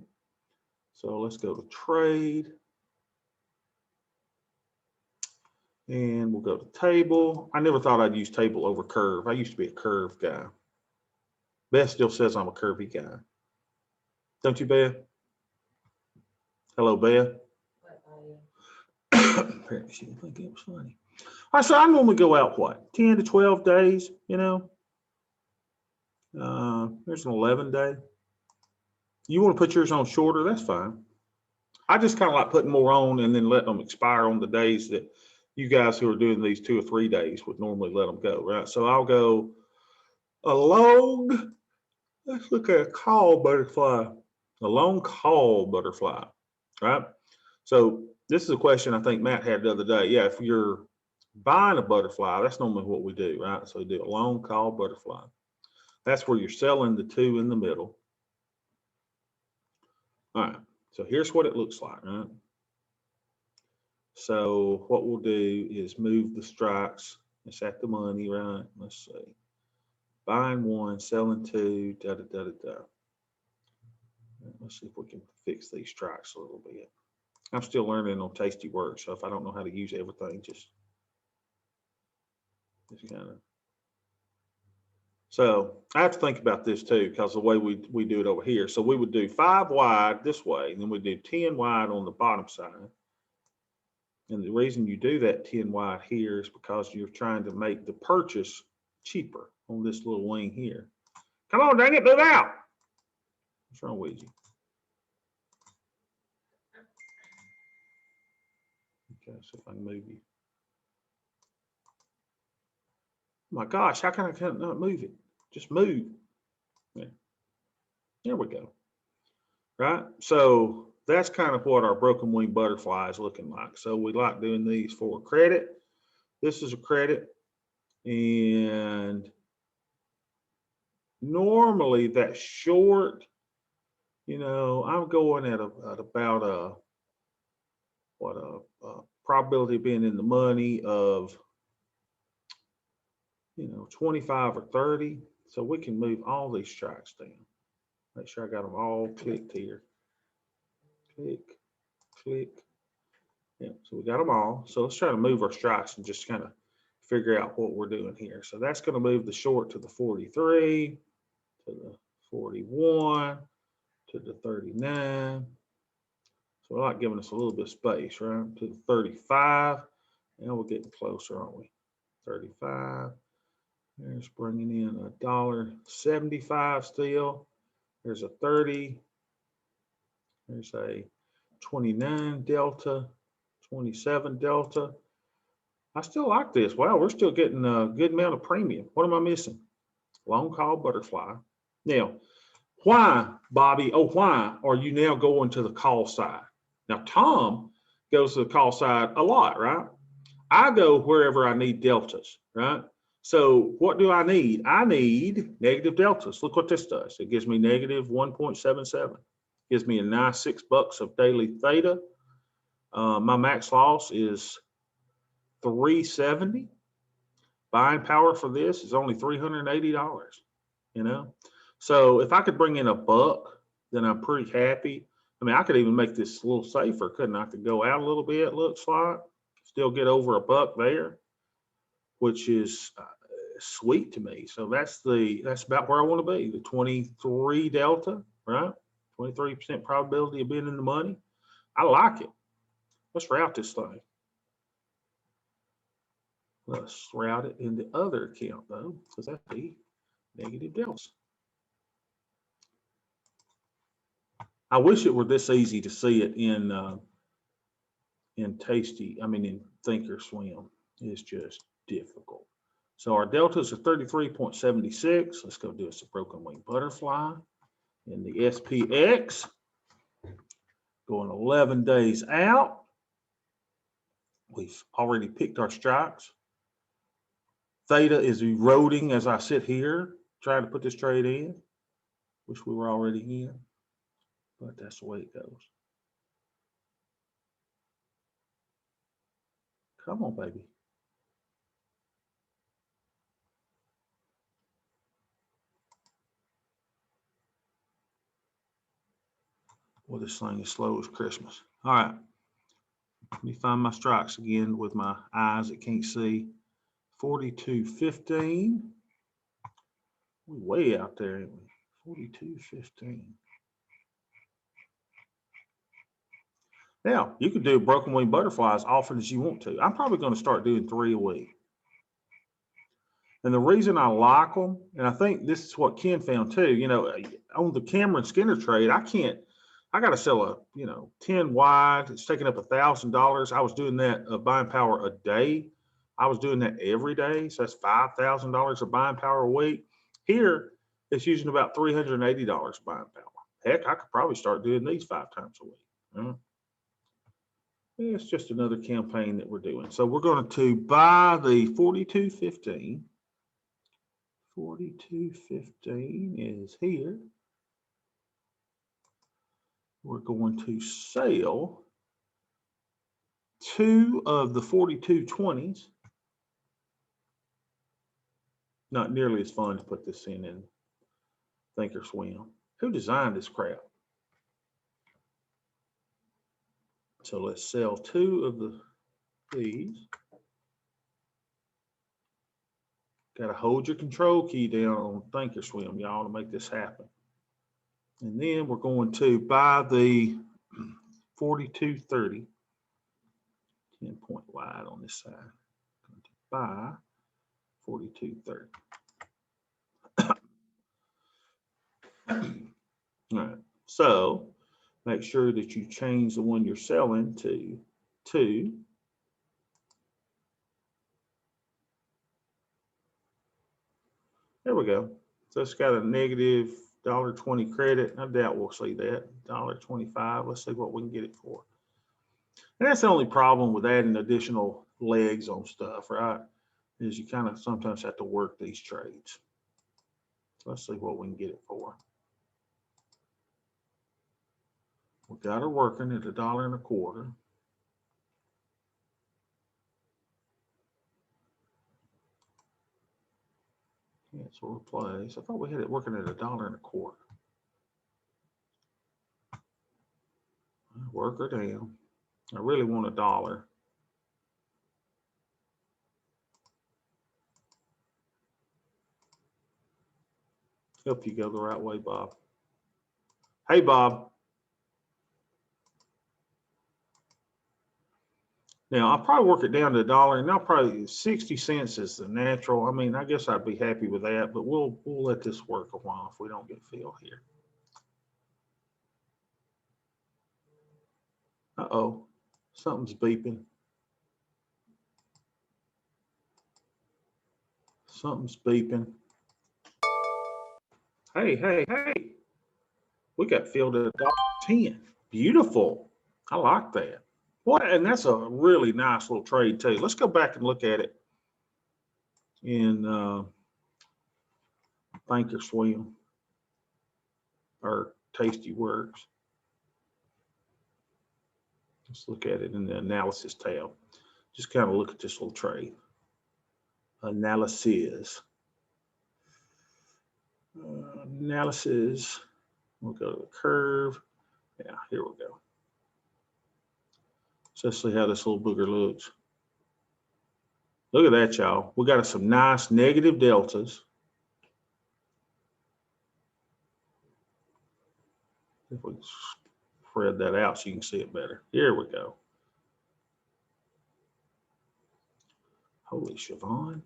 So let's go to trade. And we'll go to table. I never thought I'd use table over curve. I used to be a curve guy. Beth still says I'm a curvy guy. Don't you, Beth? Hello, Beth. Apparently she didn't think it was funny. All right, so I normally go out what, 10 to 12 days, you know? There's an 11 day. You want to put yours on shorter, that's fine. I just kind of like putting more on and then letting them expire on the days that you guys who are doing these 2 or 3 days would normally let them go, right? So I'll go a long, let's look at a call butterfly, a long call butterfly, right? So this is a question I think Matt had the other day. Yeah, if you're buying a butterfly, that's normally what we do, right? So we do a long call butterfly. That's where you're selling the 2 in the middle. All right, so here's what it looks like, right? So what we'll do is move the strikes. It's at the money, right? Let's see. Buying 1, selling 2, da da da da da. Let's see if we can fix these strikes a little bit. I'm still learning on Tasty Work, so if I don't know how to use everything, just kind of. So I have to think about this too, because the way we do it over here. So we would do 5 wide this way, and then we do 10 wide on the bottom side. And the reason you do that 10 wide here is because you're trying to make the purchase cheaper on this little wing here. Come on, dang it, move out. What's wrong with you? Okay, so if I can move you. Oh my gosh, how can I not move it? Just move. Yeah. There we go. Right? So that's kind of what our broken wing butterfly is looking like. So we like doing these for credit. This is a credit. And normally that short, you know, I'm going at about a probability of being in the money of, you know, 25 or 30. So we can move all these strikes down. Make sure I got them all clicked here. Click, click. Yeah, so we got them all. So let's try to move our strikes and just kind of figure out what we're doing here. So that's going to move the short to the 43, to the 41, to the 39. So I like giving us a little bit of space, right? To the 35. Now we're getting closer, aren't we? 35. There's bringing in $1.75 still. There's a 30. There's a 29 delta, 27 delta. I still like this. Wow, we're still getting a good amount of premium. What am I missing? Long call butterfly. Now, why, Bobby? Oh, why are you now going to the call side? Now, Tom goes to the call side a lot, right? I go wherever I need deltas, right? So what do I need? I need negative deltas. Look what this does. It gives me negative 1.77. Gives me a nice $6 of daily theta. My max loss is 370. Buying power for this is only $380, you know? So if I could bring in $1, then I'm pretty happy. I mean, I could even make this a little safer, couldn't I? I could go out a little bit, looks like. Still get over $1 there, which is sweet to me. So that's about where I want to be, the 23 delta, right? 23% probability of being in the money. I like it. Let's route this thing. Let's route it in the other account though, because that's the negative delta. I wish it were this easy to see it in Thinkorswim. It's just difficult. So our deltas are 33.76. Let's go do us a broken wing butterfly in the SPX. Going 11 days out. We've already picked our strikes. Theta is eroding as I sit here trying to put this trade in. Wish we were already in, but that's the way it goes. Come on, baby. Well, this thing is slow as Christmas. All right. Let me find my strikes again with my eyes that can't see. 42.15. We're way out there, ain't we? 42.15. Now, you can do broken wing butterflies as often as you want to. I'm probably going to start doing 3 a week. And the reason I like them, and I think this is what Ken found too, you know, on the Cameron Skinner trade, I got to sell a, 10 wide. It's taking up $1,000. I was doing that buying power a day. I was doing that every day. So that's $5,000 of buying power a week. Here, it's using about $380 buying power. Heck, I could probably start doing these 5 times a week. It's just another campaign that we're doing. So we're going to buy the 42.15. 42.15 is here. We're going to sell 2 of the 42.20s. Not nearly as fun to put this in Thinkorswim. Who designed this crap? So let's sell 2 of these. Got to hold your control key down on Thinkorswim, y'all, to make this happen. And then we're going to buy the 42.30. 10 point wide on this side. Going to buy 42.30. All right. So make sure that you change the one you're selling to 2. There we go. So it's got a negative $1.20 credit. I doubt we'll see that. $1.25. Let's see what we can get it for. And that's the only problem with adding additional legs on stuff, right? Is you kind of sometimes have to work these trades. So let's see what we can get it for. We got her working at $1.25. Cancel replace. I thought we had it working at $1.25. Work her down. I really want $1. Help you go the right way, Bob. Hey, Bob. Now, I'll probably work it down to $1, and I'll probably 60 cents is the natural. I mean, I guess I'd be happy with that, but we'll let this work a while if we don't get filled here. Uh-oh, something's beeping. Something's beeping. Hey, hey, hey. We got filled at $1.10. Beautiful. I like that. What, and that's a really nice little trade too. Let's go back and look at it in Thinkorswim or Tasty Works. Let's look at it in the analysis tab. Just kind of look at this little trade. Analysis. Analysis. We'll go to the curve. Yeah, here we go. So let's see how this little booger looks. Look at that, y'all. We got some nice negative deltas. If we spread that out so you can see it better. Here we go. Holy Siobhan.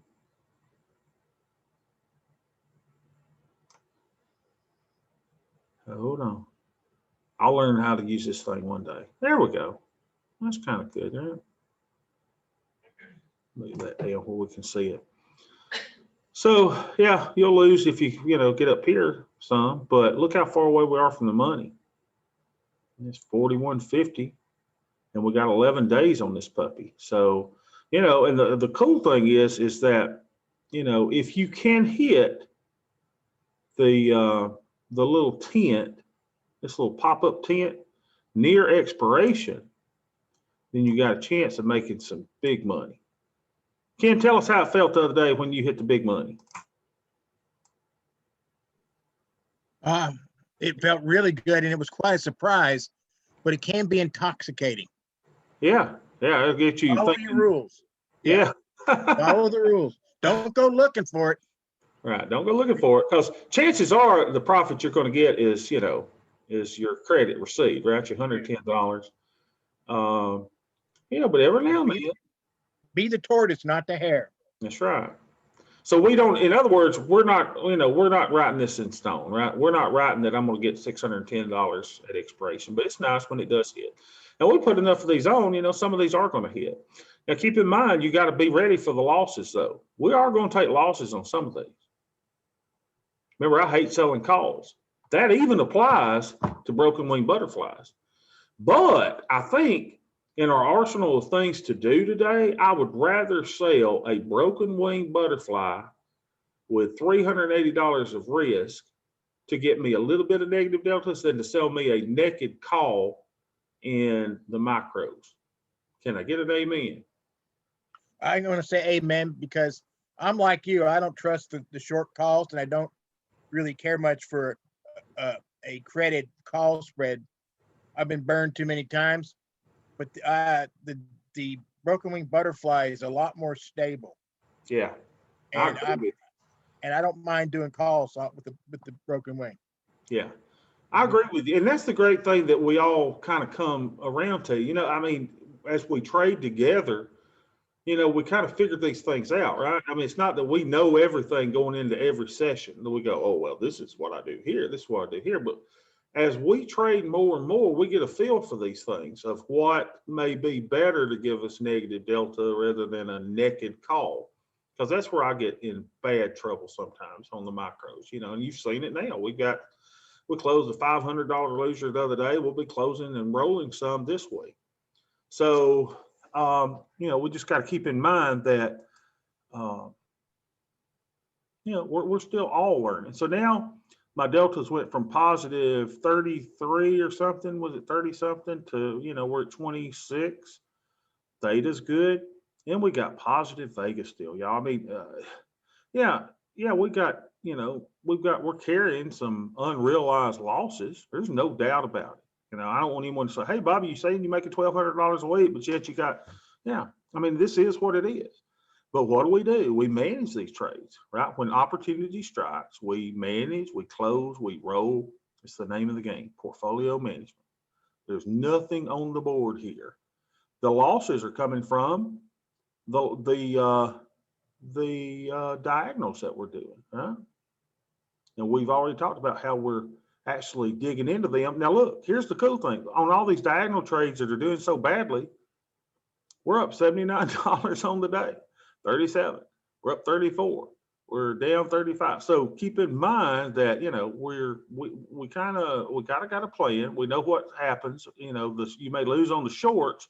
Hold on. I'll learn how to use this thing one day. There we go. That's kind of good, right? Move that down where we can see it. So yeah, you'll lose if you get up here some, but look how far away we are from the money. It's 41.50, and we got 11 days on this puppy. So and the cool thing is that if you can hit the little tent, this little pop-up tent near expiration, then you got a chance of making some big money. Ken, tell us how it felt the other day when you hit the big money. It felt really good, and it was quite a surprise, but it can be intoxicating. Yeah, it'll get you Follow thinking. your rules. Yeah. Follow the rules. Don't go looking for it. Right. Don't go looking for it, because chances are the profit you're going to get is your credit received, right? Your $110. But every now and then. Be the tortoise, not the hare. That's right. So we don't, in other words, we're not writing this in stone, right? We're not writing that I'm going to get $610 at expiration, but it's nice when it does hit. And we put enough of these on, some of these are going to hit. Now, keep in mind, you got to be ready for the losses, though. We are going to take losses on some of these. Remember, I hate selling calls. That even applies to broken wing butterflies. But I think in our arsenal of things to do today, I would rather sell a broken wing butterfly with $380 of risk to get me a little bit of negative deltas than to sell me a naked call in the micros. Can I get an amen? I'm going to say amen, because I'm like you. I don't trust the short calls, and I don't really care much for a credit call spread. I've been burned too many times. But the broken wing butterfly is a lot more stable. Yeah, and I don't mind doing calls with the broken wing. Yeah, I agree with you, and that's the great thing that we all kind of come around to. As we trade together, we kind of figure these things out, right? It's not that we know everything going into every session that we go, oh well, this is what I do here, this is what I do here, but as we trade more and more, we get a feel for these things of what may be better to give us negative delta rather than a naked call. Because that's where I get in bad trouble sometimes on the micros, and you've seen it now. We closed a $500 loser the other day. We'll be closing and rolling some this week. So, we just got to keep in mind that, we're still all learning. So now, my deltas went from positive 33 or something, was it 30 something, to, we're at 26. Theta's good. And we got positive Vega still, y'all. We're carrying some unrealized losses. There's no doubt about it. I don't want anyone to say, hey, Bobby, you saying you make $1,200 a week, but yet you got, this is what it is. But what do? We manage these trades, right? When opportunity strikes, we manage, we close, we roll. It's the name of the game, portfolio management. There's nothing on the board here The losses are coming from the diagonals that we're doing, huh? And we've already talked about how we're actually digging into them. Now, look, here's the cool thing. On all these diagonal trades that are doing so badly, we're up $79 on the day, 37. We're up 34. We're down 35. So keep in mind that, you know, we kind of got a plan. We know what happens. You know, you may lose on the shorts,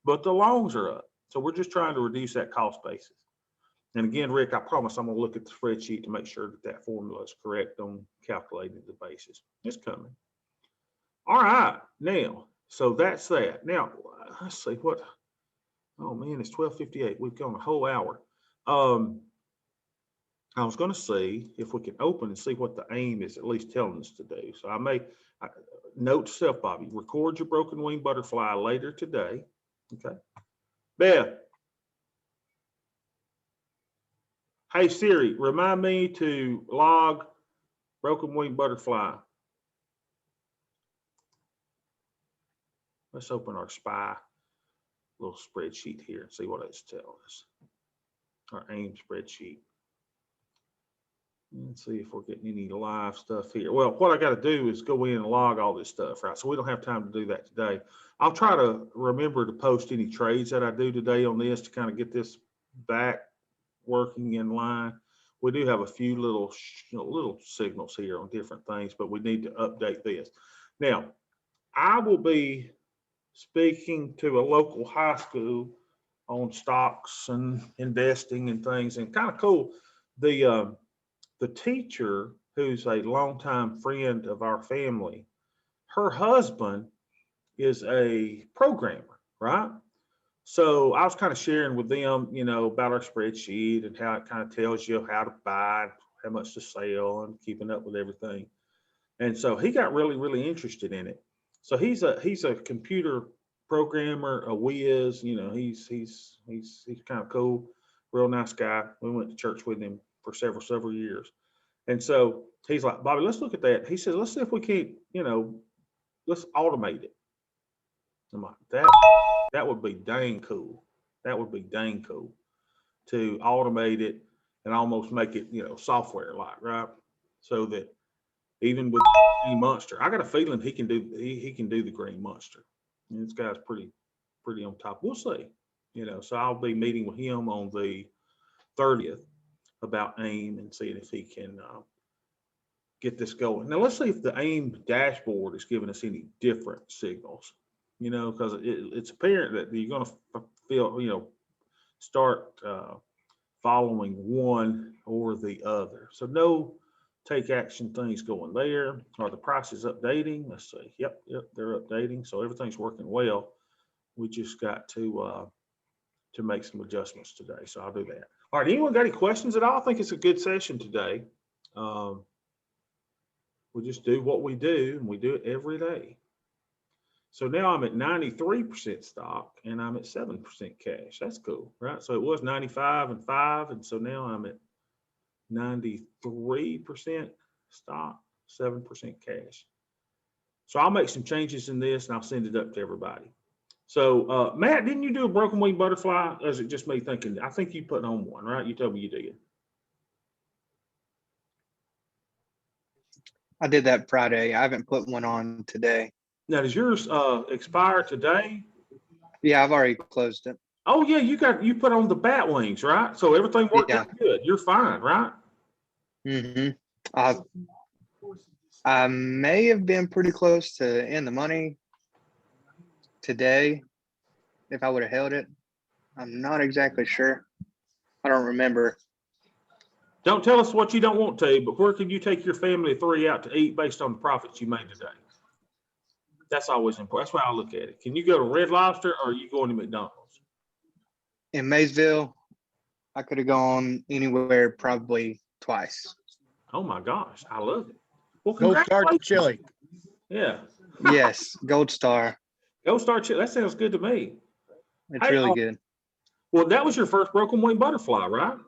but the longs are up. So we're just trying to reduce that cost basis. And again, Rick, I promise I'm going to look at the spreadsheet to make sure that that formula is correct on calculating the basis. It's coming. All right. Now, so that's that. Now, let's see what. Oh, man, it's 12:58. We've gone a whole hour. I was going to see if we can open and see what the AIM is at least telling us to do. So note to self, Bobby, record your broken wing butterfly later today. Okay. Beth. Hey Siri, remind me to log broken wing butterfly. Let's open our SPY little spreadsheet here and see what it's telling us. Our AIM spreadsheet. Let's see if we're getting any live stuff here. Well, what I got to do is go in and log all this stuff, right? So we don't have time to do that today. I'll try to remember to post any trades that I do today on this to kind of get this back working in line. We do have a few little signals here on different things, but we need to update this. Now, I will be speaking to a local high school on stocks and investing and things, and kind of cool. The teacher, who's a longtime friend of our family, her husband is a programmer, right? So I was kind of sharing with them, you know, about our spreadsheet and how it kind of tells you how to buy, how much to sell, and keeping up with everything. And so he got really, really interested in it. So he's a computer programmer, a whiz. You know, he's kind of cool, real nice guy. We went to church with him for several years. And so he's like, Bobby, let's look at that. He says, let's see if we can't, you know, let's automate it. I'm like, that would be dang cool. That would be dang cool to automate it and almost make it, you know, software like, right? So that even with Green Monster, I got a feeling he can do the Green Monster. And this guy's pretty on top. We'll see, you know. So I'll be meeting with him on the 30th about AIM and seeing if he can get this going. Now let's see if the AIM dashboard is giving us any different signals, you know, because it's apparent that you're going to feel, you know, start following one or the other. So no take action things going there. Are the prices updating? Let's see. Yep, they're updating. So everything's working well. We just got to make some adjustments today. So I'll do that. All right, anyone got any questions at all? I think it's a good session today. We just do what we do, and we do it every day. So now I'm at 93% stock, and I'm at 7% cash. That's cool, right? So it was 95 and 5, and so now I'm at 93% stock, 7% cash. So I'll make some changes in this, and I'll send it up to everybody. So Matt, didn't you do a broken wing butterfly? Or is it just me thinking? I think you put on one, right? You told me you did. I did that Friday. I haven't put one on today. Now, does yours expire today? Yeah, I've already closed it. Oh yeah, you put on the bat wings, right? So everything worked out good. You're fine, right? Mm-hmm. I may have been pretty close to in the money today if I would have held it. I'm not exactly sure. I don't remember. Don't tell us what you don't want to, but where can you take your family of 3 out to eat based on the profits you made today? That's always important. That's why I look at it. Can you go to Red Lobster or are you going to McDonald's? In Maysville, I could have gone anywhere probably twice. Oh my gosh, I love it. Well, Gold Star congratulations. Chili. Yeah. Yes, Gold Star. Gold Star Chili. That sounds good to me. It's Hey, really good. Well, that was your first broken wing butterfly, right?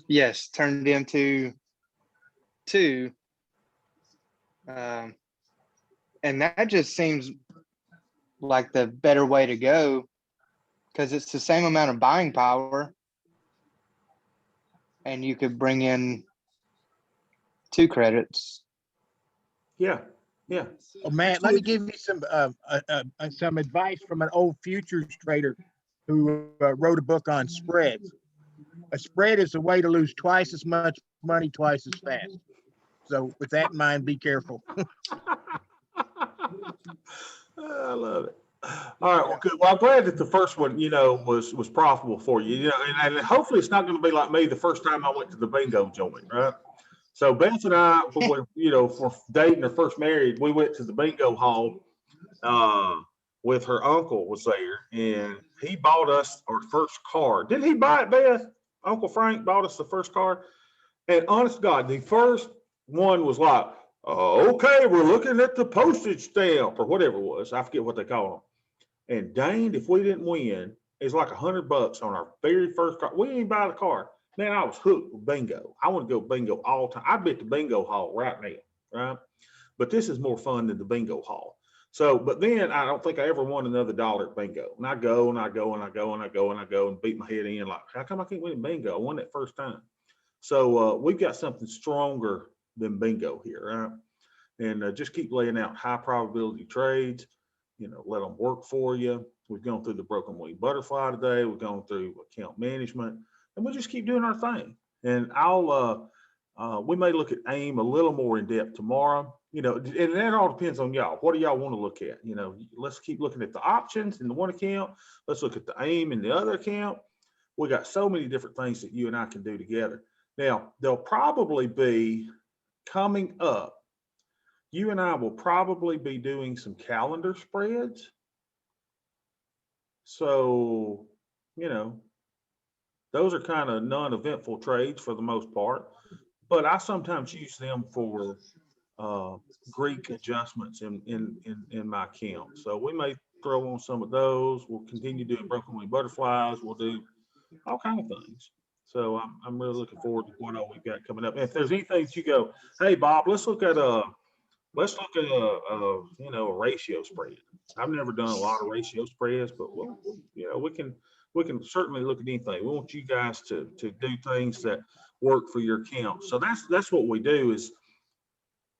Yes, turned into 2. And that just seems like the better way to go because it's the same amount of buying power, and you could bring in 2 credits. Yeah, yeah. Oh, man, let me give you some advice from an old futures trader who wrote a book on spreads. A spread is a way to lose twice as much money twice as fast. So with that in mind, be careful. I love it. All right, well, good. Well, I'm glad that the first one, was profitable for you. And hopefully it's not going to be like me the first time I went to the bingo joint, right? So Beth and I, when we, for dating or first married, we went to the bingo hall with her uncle was there, and he bought us our first card. Didn't he buy it, Beth? Uncle Frank bought us the first card. And honest to God, the first one was like, okay, we're looking at the postage stamp or whatever it was. I forget what they call them. And danged if we didn't win, it's like $100 on our very first card. We didn't even buy the card. Man, I was hooked with bingo. I want to go bingo all the time. I bet the bingo hall right now, right? But this is more fun than the bingo hall. So, but then I don't think I ever won another dollar at bingo. And I go and I go and I go and I go and I go and beat my head in like, how come I can't win bingo? I won that first time. So we've got something stronger than bingo here, right? And just keep laying out high probability trades, let them work for you. We've gone through the broken wing butterfly today. We've gone through account management, and we'll just keep doing our thing. And we may look at AIM a little more in depth tomorrow, and that all depends on y'all. What do y'all want to look at? Let's keep looking at the options in the one account. Let's look at the AIM in the other account. We got so many different things that you and I can do together. Now, they'll probably be coming up. You and I will probably be doing some calendar spreads. So, those are kind of non-eventful trades for the most part, but I sometimes use them for Greek adjustments in my account. So we may throw on some of those. We'll continue doing broken wing butterflies. We'll do all kinds of things. So I'm really looking forward to what all we've got coming up. And if there's anything that you go, hey Bob, let's look at a ratio spread. I've never done a lot of ratio spreads, but we can certainly look at anything. We want you guys to do things that work for your account. So that's what we do is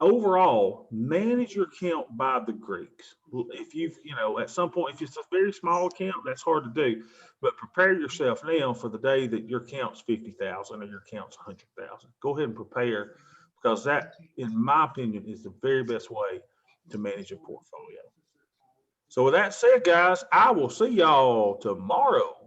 overall manage your account by the Greeks. If at some point, if it's a very small account, that's hard to do, but prepare yourself now for the day that your account's 50,000 or your account's 100,000. Go ahead and prepare, because that, in my opinion, is the very best way to manage a portfolio. So with that said, guys, I will see y'all tomorrow.